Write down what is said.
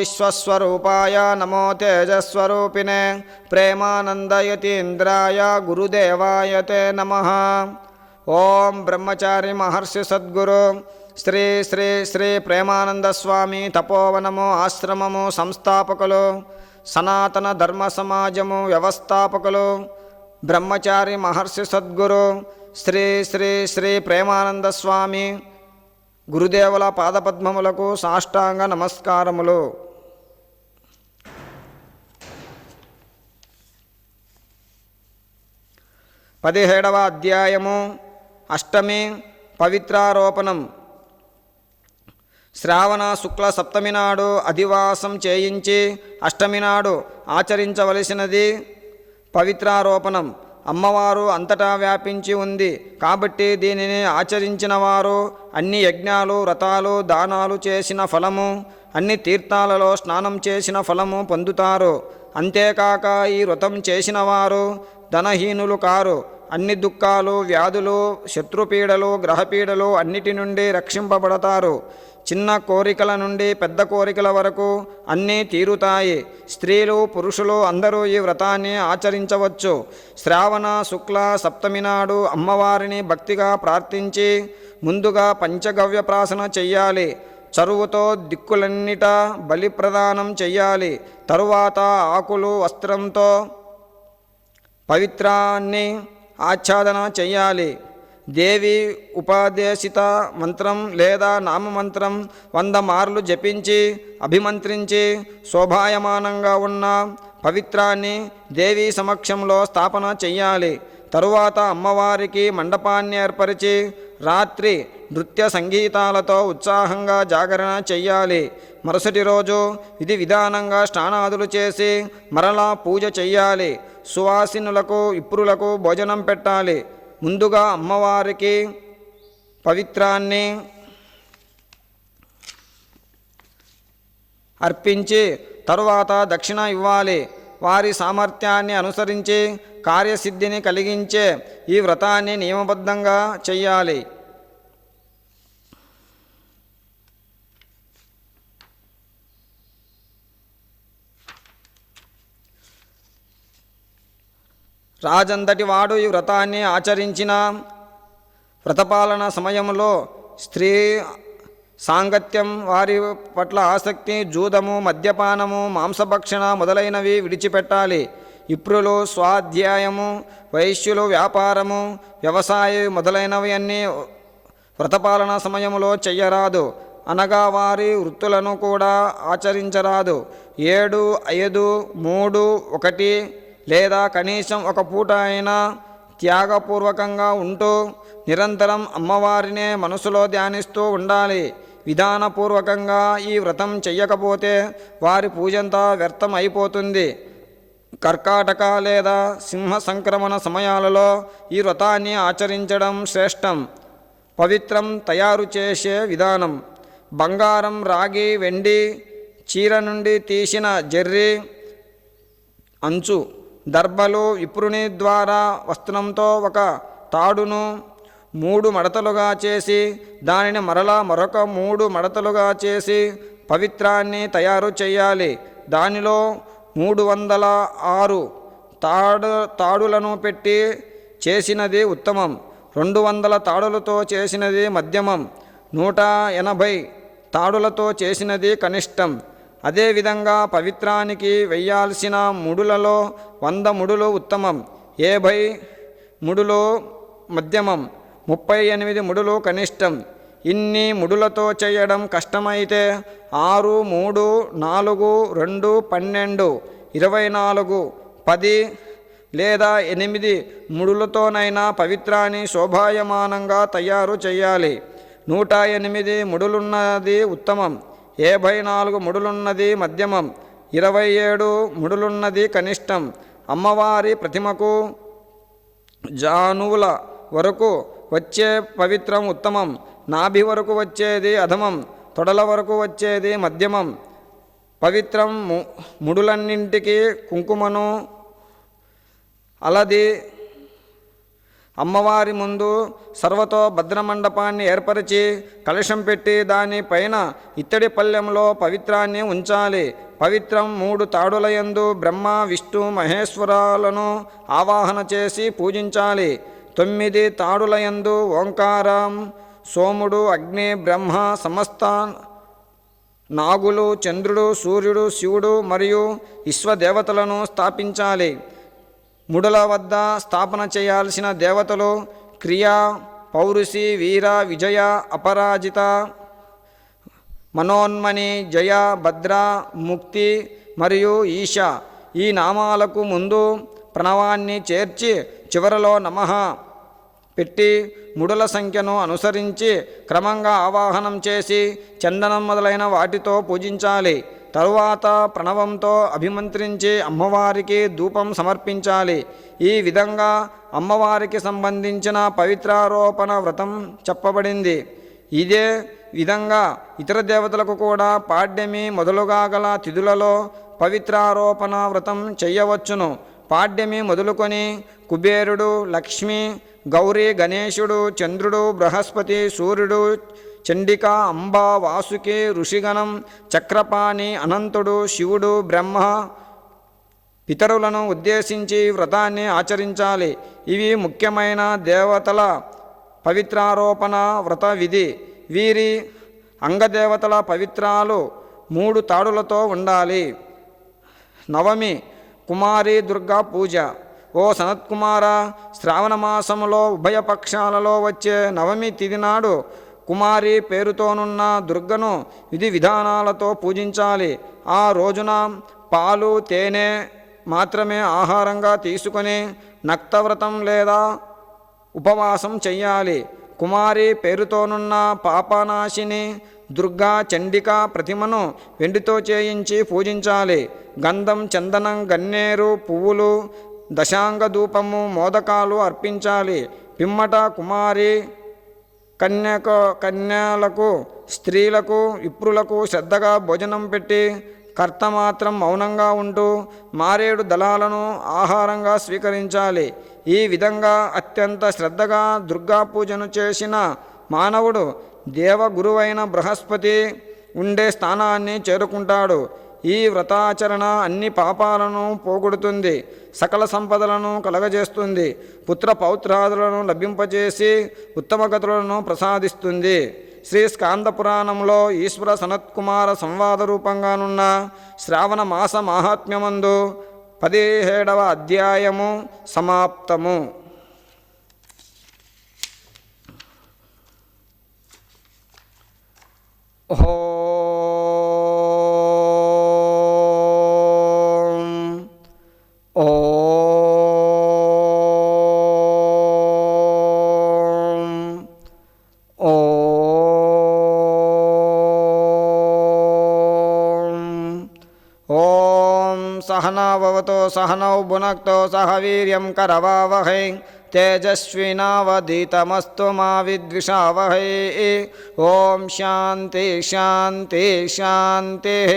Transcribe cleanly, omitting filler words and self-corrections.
విశ్వస్వరూపాయ నమో తేజస్వరూపిణే ప్రేమానందయతీంద్రాయ గురుదేవాయ తే నమః. ఓం బ్రహ్మచారి మహర్షి సద్గురు శ్రీ శ్రీ శ్రీ ప్రేమానంద స్వామి తపోవనము ఆశ్రమము సంస్థాపకులు, సనాతన ధర్మ సమాజము వ్యవస్థాపకులు, బ్రహ్మచారి మహర్షి సద్గురు శ్రీ శ్రీ శ్రీ ప్రేమానంద స్వామి గురుదేవుల పాదపద్మములకు సాష్టాంగ నమస్కారములు. 17వ అధ్యాయము అష్టమి పవిత్రారోపణం. శ్రావణ శుక్ల సప్తమి నాడు అధివాసం చేయించి అష్టమి నాడు ఆచరించవలసినది పవిత్రారోపణం. అమ్మవారు అంతటా వ్యాపించి ఉంది కాబట్టి దీనిని ఆచరించిన వారు అన్ని యజ్ఞాలు వ్రతాలు దానాలు చేసిన ఫలము, అన్ని తీర్థాలలో స్నానం చేసిన ఫలము పొందుతారు. అంతేకాక ఈ వ్రతం చేసిన వారు ధనహీనులు కారు. అన్ని దుఃఖాలు, వ్యాధులు, శత్రుపీడలు, గ్రహపీడలు అన్నిటి నుండి రక్షింపబడతారు. చిన్న కోరికల నుండి పెద్ద కోరికల వరకు అన్నీ తీరుతాయి. స్త్రీలు పురుషులు అందరూ ఈ వ్రతాన్ని ఆచరించవచ్చు. శ్రావణ శుక్ల సప్తమి నాడు అమ్మవారిని భక్తిగా ప్రార్థించి ముందుగా పంచగవ్య ప్రాసన చెయ్యాలి. చరువుతో దిక్కులన్నిట బలి ప్రదానం చెయ్యాలి. తరువాత ఆకులు వస్త్రంతో పవిత్రాన్ని ఆచ్ఛాదన చెయ్యాలి. దేవి ఉపదేశిత మంత్రం లేదా నామమంత్రం 100 మార్లు జపించి అభిమంత్రించి శోభాయమానంగా ఉన్న పవిత్రాన్ని దేవి సమక్షంలో స్థాపన చెయ్యాలి. తరువాత అమ్మవారికి మండపాన్ని ఏర్పరిచి రాత్రి నృత్య సంగీతాలతో ఉత్సాహంగా జాగరణ చెయ్యాలి. మరుసటి రోజు విధి విధానంగా స్నానాదులు చేసి మరలా పూజ చెయ్యాలి. సువాసినులకు విప్రులకు భోజనం పెట్టాలి. ముందుగా అమ్మవారికి పవిత్రాన్ని అర్పించి తరువాత దక్షిణ ఇవ్వాలి. వారి సామర్థ్యాన్ని అనుసరించి కార్యసిద్ధిని కలిగించే ఈ వ్రతాన్ని నియమబద్ధంగా చెయ్యాలి. రాజంతటి వాడు ఈ వ్రతాన్ని ఆచరించిన వ్రతపాలన సమయంలో స్త్రీ సాంగత్యం, వారి పట్ల ఆసక్తి, జూదము, మద్యపానము, మాంసభక్షణ మొదలైనవి విడిచిపెట్టాలి. విప్రులు స్వాధ్యాయము, వైశ్యులు వ్యాపారము, వ్యవసాయ మొదలైనవి అన్నీ వ్రతపాలన సమయంలో చెయ్యరాదు. అనగా వారి వృత్తులను కూడా ఆచరించరాదు. 7, 5, 3, 1 లేదా కనీసం ఒక పూట అయినా త్యాగపూర్వకంగా ఉంటూ నిరంతరం అమ్మవారినే మనసులో ధ్యానిస్తూ ఉండాలి. విధానపూర్వకంగా ఈ వ్రతం చెయ్యకపోతే వారి పూజంతా వ్యర్థం అయిపోతుంది. కర్కాటక లేదా సింహ సంక్రమణ సమయాలలో ఈ వ్రతాన్ని ఆచరించడం శ్రేష్టం. పవిత్రం తయారు చేసే విధానం: బంగారం, రాగి, వెండి, చీర నుండి తీసిన జెర్రీ అంచు, దర్భలు, విప్రుని ద్వారా వస్త్రంతో ఒక తాడును 3 మడతలుగా చేసి దానిని మరలా మరొక 3 మడతలుగా చేసి పవిత్రాన్ని తయారు చేయాలి. దానిలో 306 తాడులను పెట్టి చేసినది ఉత్తమం. 200 తాడులతో చేసినది మధ్యమం. 180 తాడులతో చేసినది కనిష్టం. అదేవిధంగా పవిత్రానికి వెయ్యాల్సిన ముడులలో 100 ముడులు ఉత్తమం, 50 ముడులు మధ్యమం, 38 ముడులు కనిష్టం. ఇన్ని ముడులతో చేయడం కష్టమైతే 6, 3, 4, 2, 12, 24, 10 లేదా 8 ముడులతోనైనా పవిత్రాన్ని శోభాయమానంగా తయారు చేయాలి. 108 ముడులున్నది ఉత్తమం, 54 ముడులున్నది మధ్యమం, 27 ముడులున్నది కనిష్టం. అమ్మవారి ప్రతిమకు జానువుల వరకు వచ్చే పవిత్రం ఉత్తమం, నాభి వరకు వచ్చేది అధమం, తొడల వరకు వచ్చేది మధ్యమం. పవిత్రం ముడులన్నింటికి కుంకుమను, హలది, అమ్మవారి ముందు సర్వతో భద్రమండపాన్ని ఏర్పరిచి కలశం పెట్టి దానిపైన ఇత్తడి పళ్ళెంలో పవిత్రాన్ని ఉంచాలి. పవిత్రం 3 తాడులయందు బ్రహ్మ విష్ణు మహేశ్వరాలను ఆవాహన చేసి పూజించాలి. 9 తాడులయందు ఓంకారం, సోముడు, అగ్ని, బ్రహ్మ, సమస్త నాగులు, చంద్రుడు, సూర్యుడు, శివుడు మరియు విశ్వదేవతలను స్థాపించాలి. ముడుల వద్ద స్థాపన చేయాల్సిన దేవతలు క్రియా, పౌరుషి, వీర, విజయ, అపరాజిత, మనోన్మణి, జయ, భద్ర, ముక్తి మరియు ఈశ. ఈ నామాలకు ముందు ప్రణవాన్ని చేర్చి చివరలో నమః పెట్టి ముడుల సంఖ్యను అనుసరించి క్రమంగా ఆవాహనం చేసి చందనం మొదలైన వాటితో పూజించాలి. తరువాత ప్రణవంతో అభిమంత్రించి అమ్మవారికి ధూపం సమర్పించాలి. ఈ విధంగా అమ్మవారికి సంబంధించిన పవిత్రారోపణ వ్రతం చెప్పబడింది. ఇదే విధంగా ఇతర దేవతలకు కూడా పాడ్యమి మొదలుగా గల తిథులలో పవిత్రారోపణ వ్రతం చేయవచ్చును. పాడ్యమి మొదలుకొని కుబేరుడు, లక్ష్మి, గౌరీ, గణేశుడు, చంద్రుడు, బృహస్పతి, సూర్యుడు, చండిక, అంబ, వాసుకి, ఋషిగణం, చక్రపాణి, అనంతుడు, శివుడు, బ్రహ్మ పితరులను ఉద్దేశించి వ్రతాన్ని ఆచరించాలి. ఇవి ముఖ్యమైన దేవతల పవిత్రారోపణ వ్రత విధి. వీరి అంగదేవతల పవిత్రాలు 3 తాడులతో ఉండాలి. నవమి కుమారి దుర్గా పూజ. ఓ సనత్కుమార, శ్రావణ మాసములో ఉభయ పక్షాలలో వచ్చే నవమి తిథి నాడు కుమారి పేరుతోనున్న దుర్గను విధి విధానాలతో పూజించాలి. ఆ రోజున పాలు, తేనె మాత్రమే ఆహారంగా తీసుకొని నక్తవ్రతం లేదా ఉపవాసం చెయ్యాలి. కుమారి పేరుతోనున్న పాపనాశిని దుర్గా చండికా ప్రతిమను వెండితో చేయించి పూజించాలి. గంధం, చందనం, గన్నేరు, పువ్వులు, దశాంగ ధూపము, మోదకాలు అర్పించాలి. పిమ్మట కుమారి కన్యలకు, స్త్రీలకు, విప్రులకు శ్రద్ధగా భోజనం పెట్టి కర్త మాత్రం మౌనంగా ఉంటూ మారేడు దళాలను ఆహారంగా స్వీకరించాలి. ఈ విధంగా అత్యంత శ్రద్ధగా దుర్గా పూజను చేసిన మానవుడు దేవగురువైన బృహస్పతి ఉండే స్థానాన్ని చేరుకుంటాడు. ఈ వ్రతాచరణ అన్ని పాపాలను పోగొడుతుంది, సకల సంపదలను కలగజేస్తుంది, పుత్ర పౌత్రాదులను లభింపజేసి ఉత్తమ గతులను ప్రసాదిస్తుంది. శ్రీ స్కాంద పురాణంలో ఈశ్వర సనత్కుమార సంవాద రూపంగానున్న శ్రావణ మాస మాహాత్మ్యమందు 17వ అధ్యాయము సమాప్తము. सहनाववतो सहनौ भुनक्तो सह वीर्यं करवावहै तेजस्विनावधीतमस्तु मा विद्विषावहै। ॐ शान्ति शान्ति शान्तिः।